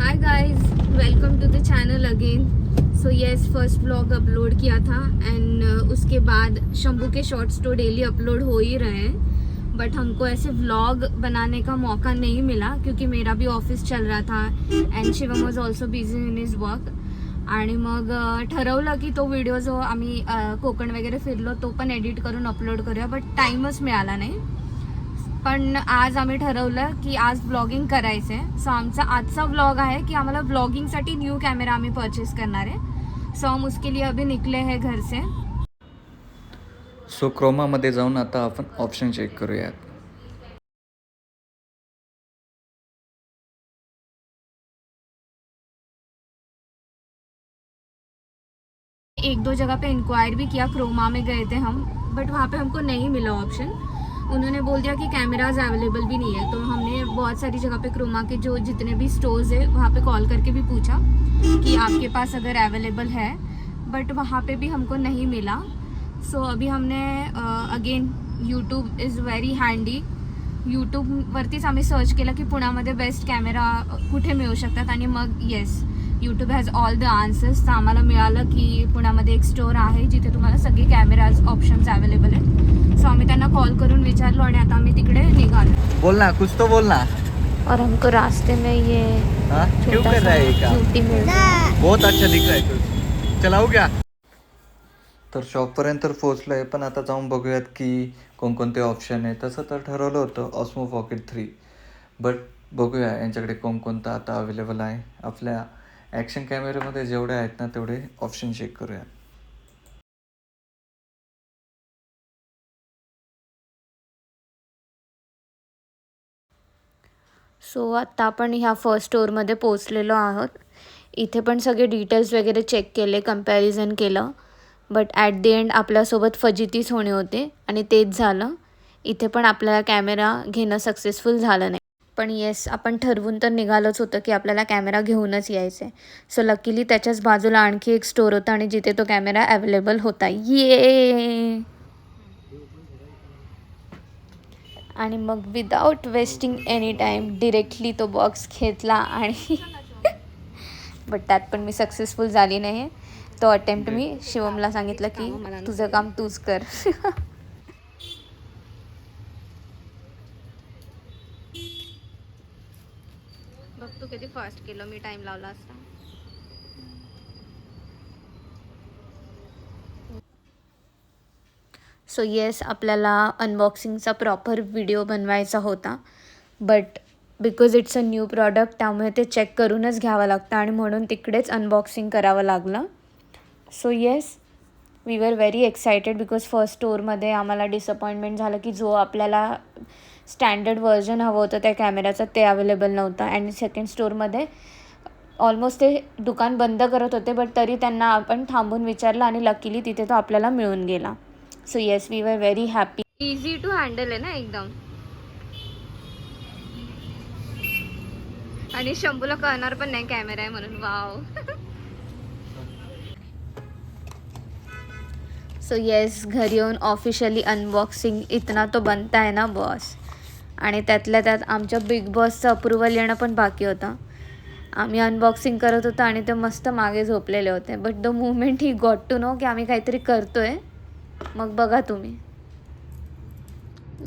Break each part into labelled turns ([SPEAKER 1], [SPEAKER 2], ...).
[SPEAKER 1] High guys, welcome to the channel again. So yes, first vlog upload किया था and उसके बाद शंभू के शॉर्ट्स तो डेली अपलोड हो ही रहे हैं, बट हमको ऐसे व्लॉग बनाने का मौका नहीं मिला क्योंकि मेरा भी ऑफिस चल रहा था and Shivam was also busy in his work. आणि मग ठरवलं की तो व्हिडिओ जो आम्ही कोकण वगैरे फिरलो तो पण एडिट करून अपलोड करूया, बट टाईमच मिळाला नाही. पण आज आम्ही ठरवलं की आज व्लॉगिंग करायचं आहे. सो आमचा आजचा व्लॉग आहे की आम्हाला व्लॉगिंगसाठी न्यू कॅमेरा आम्ही परचेस करणार आहे. सो हम उसके लिए अभी निकले हैं घर से.
[SPEAKER 2] सो क्रोमामध्ये जाऊन आता आपण ऑप्शन चेक करूयात.
[SPEAKER 1] एक दो जगह पे इंक्वायर भी किया, क्रोमा में गए थे हम, बट वहाँ पे हमको नहीं मिला ऑप्शन. उन्होंने बोल दिया कि कैमराज अवेलेबल भी नहीं है. तो हमने बहुत सारी जगह पे क्रोमा के जो जितने भी स्टोर्स है वहाँ पे कॉल करके भी पूछा कि आपके पास अगर अवेलेबल है, बट वहाँ पे भी हमको नहीं मिला. सो अभी हमने अगेन यूट्यूब इज़ व्हेरी हँडी. यूट्यूबवरतीच आम्ही सर्च केलं की पुण्यामध्ये बेस्ट कॅमेरा कुठे मिळू शकतात आणि मग yes, YouTube has all the answers. तर आम्हाला मिळालं की पुण्यामध्ये एक स्टोर आहे जिथे तुम्हाला सगळे कॅमेराज ऑप्शन्स अवेलेबल आहेत. सो आम्ही त्यांना कॉल करून विचारलो आणि आता आम्ही तिकडे निघालो.
[SPEAKER 2] बोलना, कुछ तो बोलना.
[SPEAKER 1] और हमको रास्ते में ये
[SPEAKER 2] क्यों कर रहा है ये काम?
[SPEAKER 1] ब्यूटी मिल रहा है.
[SPEAKER 2] बहुत अच्छा दिख रहा है तुझ. चलाऊ क्या? तर शॉपपर्यंत पोहोचलो आहे, पण आता जाऊन बघूयात की कोणकोणते ऑप्शन आहे. तसं तर ठरवलं होतं ऑस्मो पॉकेट 3, बट बघूया यांच्याकडे कोणकोणतं आता अवेलेबल आहे. आपल्या ॲक्शन कॅमेऱ्यामध्ये जेवढे आहेत ना तेवढे ऑप्शन चेक करूया.
[SPEAKER 1] सो आत्ता आपण ह्या फर्स्ट स्टोअरमध्ये पोचलेलो आहोत. इथे पण सगळे डिटेल्स वगैरे चेक केले, कंपॅरिझन केलं, बट ॲट दी एंड आपल्यासोबत फजितीच होणे होते आणि तेच झालं. इथे पण आपल्याला कॅमेरा घेणं सक्सेसफुल झालं नाही. पण येस, आपण ठरवून तर निघालोच होतं की आपल्याला कॅमेरा घेऊनच यायचं आहे. सो लकीली त्याच्याच बाजूला आणखी एक स्टोअर होता आणि जिथे तो कॅमेरा अवेलेबल होता. ये आणि मग without wasting any time directly तो बॉक्स घेतला आणि बट त्यात पण मी सक्सेसफुल झाली नाही. तो अटेम्प्ट मी शिवमला सांगितलं की तुझं काम तूच कर. बघ तू किती फास्ट केलं, मी टाइम लावला असता. सो येस, आपल्याला अनबॉक्सिंगचा प्रॉपर व्हिडिओ बनवायचा होता, but because it's a new product त्यामुळे ते चेक करूनच घ्यावं लागतं आणि म्हणून तिकडेच अनबॉक्सिंग करावं लागलं. So yes, we were very excited because first स्टोअरमध्ये आम्हाला डिसअपॉइंटमेंट झालं की जो आपल्याला स्टँडर्ड व्हर्जन हवं होतं त्या कॅमेऱ्याचं ते अवेलेबल नव्हतं. अँड सेकंड स्टोअरमध्ये ऑलमोस्ट ते दुकान बंद करत होते, बट तरी त्यांना आपण थांबून विचारलं आणि लकीली तिथे तो आपल्याला मिळून गेला. So yes, we were very happy. Easy to handle आहे ना एकदम. आणि शंभूला कळणार पण नाही कॅमेरा आहे म्हणून. वाव. सो येस, घरी येऊन ऑफिशियली अनबॉक्सिंग इतना तो बनता है ना बॉस. आणि त्यातल्या त्यात आमच्या बिग बॉसचं अप्रुव्हल येणं पण बाकी होतं. आम्ही अनबॉक्सिंग करत होतो आणि ते मस्त मागे झोपलेले होते, but the moment he got to know की आम्ही काहीतरी करतोय, मग बघा तुम्ही.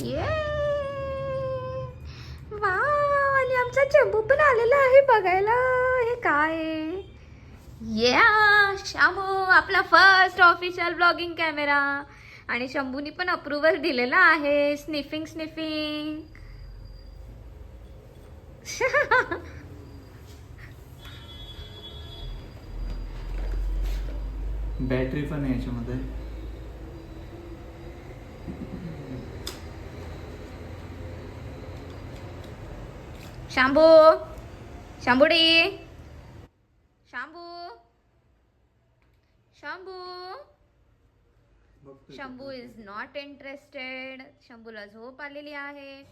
[SPEAKER 1] ये वाव, आणि आमचा चंबू पण आलेला आहे बघायला. हे काय या शामू, आपला फर्स्ट ऑफिशियल ब्लॉगिंग कॅमेरा. आणि शंभूनी पण अप्रुव्हल दिलेला आहे. Sniffing sniffing.
[SPEAKER 2] बॅटरी पण आहे याच्यामध्ये.
[SPEAKER 1] Shambhu, Shambhudi, Shambhu, Shambhu. Shambhu is not interested. शंभूला झोप आलेली आहे.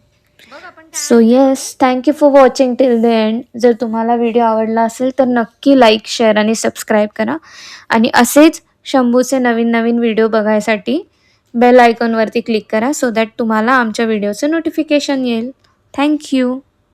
[SPEAKER 1] So yes, thank you for watching till the end. जर तुम्हाला व्हिडिओ आवडला असेल तर नक्की लाईक, शेअर आणि सबस्क्राईब करा. आणि असेच शंभूचे नवीन नवीन व्हिडिओ बघायसाठी बेल आयकॉनवरती क्लिक करा सो दॅट तुम्हाला आमच्या व्हिडिओचं नोटिफिकेशन येईल. थँक्यू.